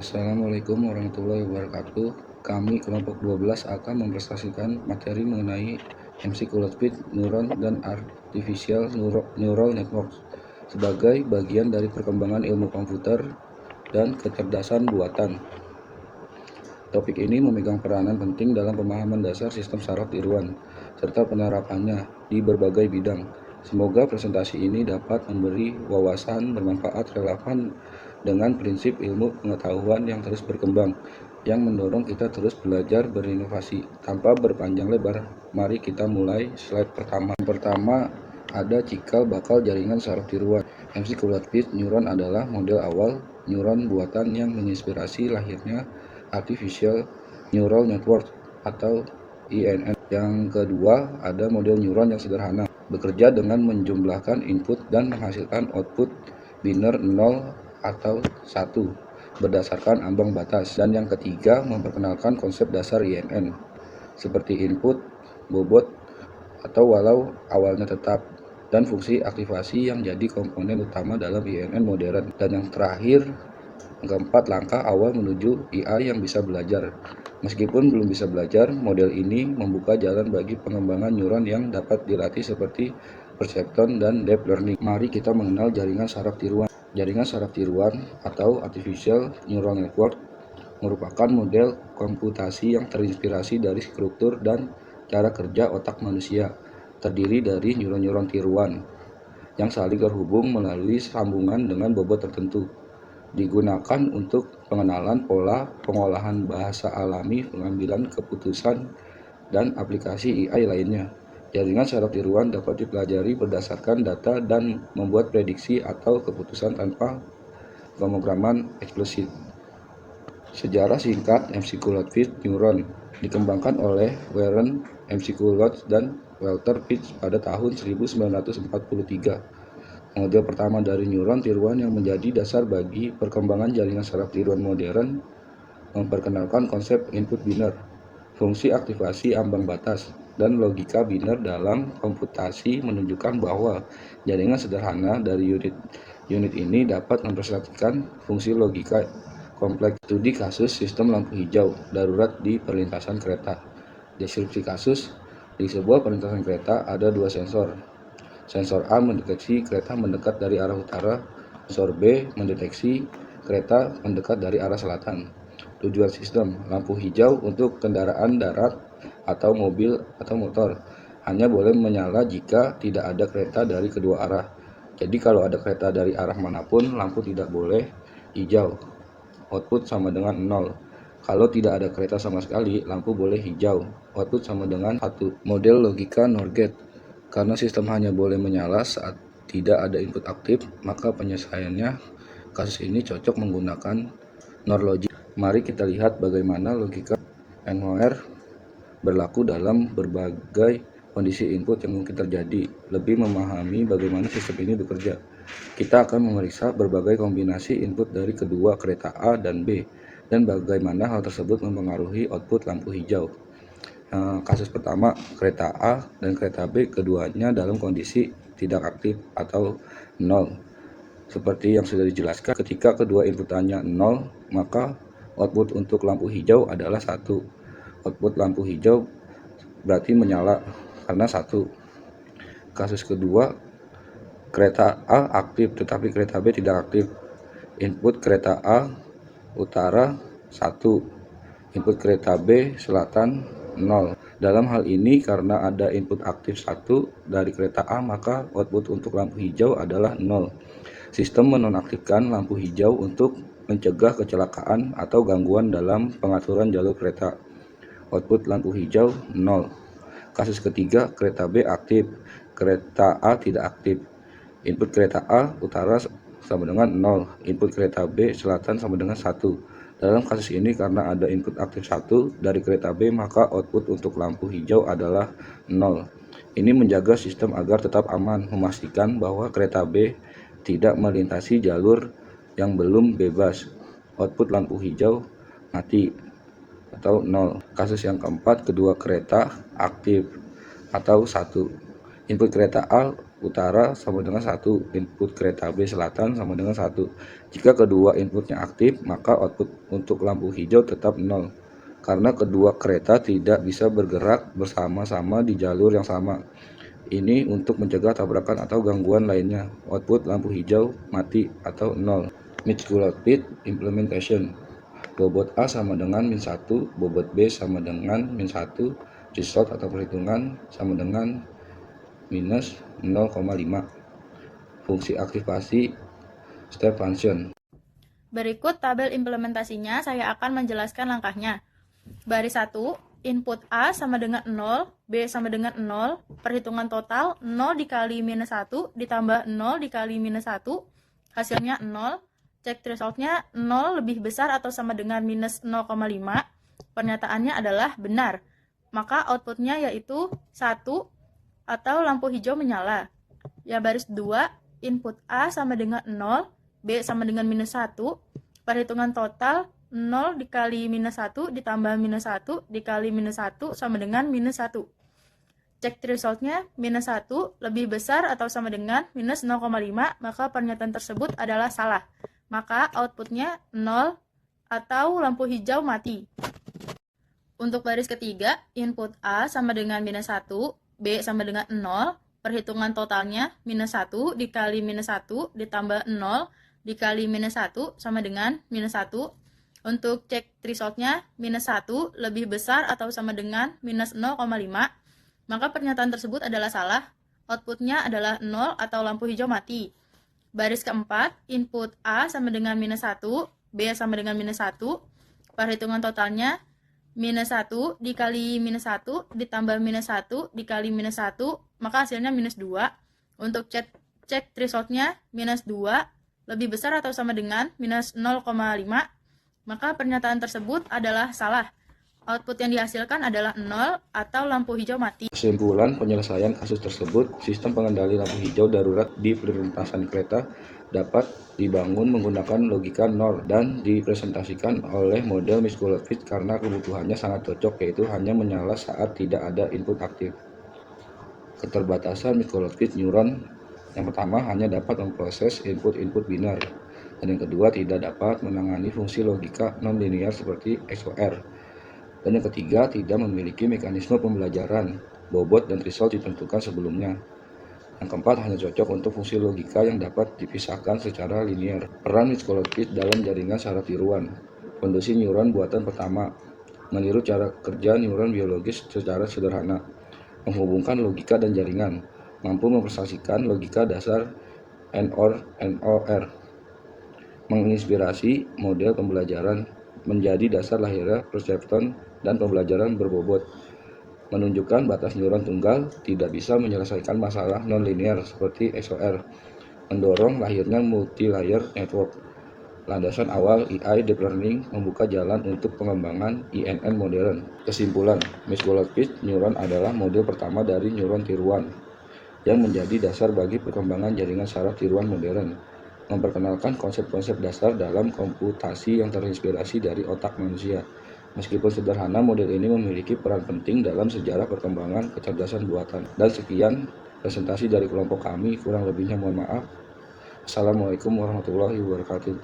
Assalamualaikum warahmatullahi wabarakatuh. Kami kelompok 12 akan mempresentasikan materi mengenai MC-Cooled Fit, Neuron, dan Artificial Neural Networks sebagai bagian dari perkembangan ilmu komputer dan kecerdasan buatan. Topik ini memegang peranan penting dalam pemahaman dasar sistem saraf tiruan serta penerapannya di berbagai bidang. Semoga presentasi ini dapat memberi wawasan bermanfaat relevan dengan prinsip ilmu pengetahuan yang terus berkembang, yang mendorong kita terus belajar berinovasi. Tanpa berpanjang lebar, mari kita mulai slide pertama. Yang pertama, ada cikal bakal jaringan saraf tiruan. MC-Cooled Fit Neuron adalah model awal neuron buatan yang menginspirasi lahirnya Artificial Neural Network atau INN. Yang kedua, ada model neuron yang sederhana, bekerja dengan menjumlahkan input dan menghasilkan output biner 0 atau 1 berdasarkan ambang batas. Dan yang ketiga, memperkenalkan konsep dasar INN seperti input, bobot, atau walau awalnya tetap, dan fungsi aktivasi yang jadi komponen utama dalam INN modern. Dan yang terakhir, keempat, langkah awal menuju AI yang bisa belajar. Meskipun belum bisa belajar, model ini membuka jalan bagi pengembangan neuron yang dapat dilatih seperti perceptron dan deep learning. Mari kita mengenal jaringan saraf tiruan. Jaringan saraf tiruan atau Artificial Neural Network merupakan model komputasi yang terinspirasi dari struktur dan cara kerja otak manusia. Terdiri dari neuron-neuron tiruan yang saling terhubung melalui sambungan dengan bobot tertentu. Digunakan untuk pengenalan pola, pengolahan bahasa alami, pengambilan keputusan, dan aplikasi AI lainnya. Jaringan saraf tiruan dapat dipelajari berdasarkan data dan membuat prediksi atau keputusan tanpa pemrograman eksplisit. Sejarah singkat MC-Cooled Fit Neuron dikembangkan oleh Warren MC-Cooled dan Walter Pitts pada tahun 1943. Model pertama dari neuron tiruan yang menjadi dasar bagi perkembangan jaringan saraf tiruan modern memperkenalkan konsep input biner, fungsi aktivasi ambang batas, dan logika biner dalam komputasi menunjukkan bahwa jaringan sederhana dari unit ini dapat mempresentasikan fungsi logika kompleks. Studi kasus sistem lampu hijau darurat di perlintasan kereta. Deskripsi kasus: di sebuah perlintasan kereta ada dua sensor. Sensor A mendeteksi kereta mendekat dari arah utara, sensor B mendeteksi kereta mendekat dari arah selatan. Tujuan sistem lampu hijau untuk kendaraan darat atau mobil atau motor hanya boleh menyala jika tidak ada kereta dari kedua arah. Jadi kalau ada kereta dari arah manapun, lampu tidak boleh hijau. Output sama dengan 0. Kalau tidak ada kereta sama sekali, lampu boleh hijau. Output sama dengan 1. Model logika NOR gate. Karena sistem hanya boleh menyala saat tidak ada input aktif, maka penyelesaiannya kasus ini cocok menggunakan NOR logic. Mari kita lihat bagaimana logika NOR berlaku dalam berbagai kondisi input yang mungkin terjadi. Lebih memahami bagaimana sistem ini bekerja, kita akan memeriksa berbagai kombinasi input dari kedua kereta A dan B, dan bagaimana hal tersebut mempengaruhi output lampu hijau. Kasus pertama, kereta A dan kereta B keduanya dalam kondisi tidak aktif atau 0. Seperti yang sudah dijelaskan, ketika kedua inputannya 0, maka output untuk lampu hijau adalah 1. Output lampu hijau berarti menyala karena 1. Kasus kedua, kereta A aktif tetapi kereta B tidak aktif. Input kereta A utara 1, input kereta B selatan 0. Dalam hal ini karena ada input aktif 1 dari kereta A, maka output untuk lampu hijau adalah 0. Sistem menonaktifkan lampu hijau untuk mencegah kecelakaan atau gangguan dalam pengaturan jalur kereta. Output lampu hijau 0. Kasus ketiga, kereta B aktif, kereta A tidak aktif. Input kereta A utara sama dengan 0, input kereta B selatan sama dengan 1. Dalam kasus ini karena ada input aktif 1 dari kereta B, maka output untuk lampu hijau adalah 0. Ini menjaga sistem agar tetap aman, memastikan bahwa kereta B tidak melintasi jalur yang belum bebas. Output lampu hijau mati atau 0. Kasus yang keempat, kedua kereta aktif atau 1. Input kereta A utara sama dengan 1, input kereta B selatan sama dengan 1. Jika kedua inputnya aktif, maka output untuk lampu hijau tetap 0, karena kedua kereta tidak bisa bergerak bersama-sama di jalur yang sama. Ini untuk mencegah tabrakan atau gangguan lainnya. Output lampu hijau mati atau 0. Mid-Schooled Implementation. Bobot A sama dengan -1, bobot B sama dengan -1, result atau perhitungan sama dengan minus 0,5. Fungsi aktivasi step function. Berikut tabel implementasinya, saya akan menjelaskan langkahnya. Baris 1, input A sama dengan 0, B sama dengan 0, perhitungan total 0 dikali minus 1 ditambah 0 dikali minus 1, hasilnya 0, cek thresholdnya 0 lebih besar atau sama dengan minus 0,5, pernyataannya adalah benar, maka outputnya yaitu 1 atau lampu hijau menyala. Ya, baris 2, input A sama dengan 0, B sama dengan minus 1, perhitungan total 0 dikali minus 1 ditambah minus 1 dikali minus 1 sama dengan minus 1. Cek thresholdnya minus 1 lebih besar atau sama dengan minus 0,5, maka pernyataan tersebut adalah salah. Maka outputnya 0 atau lampu hijau mati. Untuk baris ketiga, input A sama dengan minus 1, B sama dengan 0, perhitungan totalnya minus 1 dikali minus 1 ditambah 0 dikali minus 1 sama dengan minus 1. Untuk cek thresholdnya minus 1 lebih besar atau sama dengan minus 0,5, maka pernyataan tersebut adalah salah. Outputnya adalah 0 atau lampu hijau mati. Baris keempat, input A sama dengan minus 1, B sama dengan minus 1, perhitungan totalnya minus 1 dikali minus 1 ditambah minus 1 dikali minus 1, maka hasilnya minus 2. Untuk cek thresholdnya minus 2 lebih besar atau sama dengan minus 0,5, maka pernyataan tersebut adalah salah. Output yang dihasilkan adalah 0 atau lampu hijau mati. Kesimpulan penyelesaian kasus tersebut, sistem pengendali lampu hijau darurat di perlintasan kereta dapat dibangun menggunakan logika NOR dan dipresentasikan oleh model Mid-Schooled karena kebutuhannya sangat cocok, yaitu hanya menyala saat tidak ada input aktif. Keterbatasan Mid-Schooled neuron: yang pertama, hanya dapat memproses input-input binar, dan yang kedua, tidak dapat menangani fungsi logika non-linear seperti XOR, dan yang ketiga, tidak memiliki mekanisme pembelajaran, bobot dan result ditentukan sebelumnya. Yang keempat, hanya cocok untuk fungsi logika yang dapat dipisahkan secara linear. Peran Mid-Schooled dalam jaringan saraf tiruan. Kondisi neuron buatan pertama, meniru cara kerja neuron biologis secara sederhana, menghubungkan logika dan jaringan, mampu mempresentasikan logika dasar NOR, menginspirasi model pembelajaran menjadi dasar lahirnya perseptron dan pembelajaran berbobot, menunjukkan batas neuron tunggal tidak bisa menyelesaikan masalah non-linear seperti XOR, mendorong lahirnya multi-layer network. Landasan awal AI Deep Learning membuka jalan untuk pengembangan INN modern. Kesimpulan, Mid-Schooled neuron adalah model pertama dari neuron tiruan yang menjadi dasar bagi perkembangan jaringan saraf tiruan modern, memperkenalkan konsep-konsep dasar dalam komputasi yang terinspirasi dari otak manusia. Meskipun sederhana, model ini memiliki peran penting dalam sejarah perkembangan kecerdasan buatan. Dan sekian presentasi dari kelompok kami, kurang lebihnya mohon maaf. Assalamualaikum warahmatullahi wabarakatuh.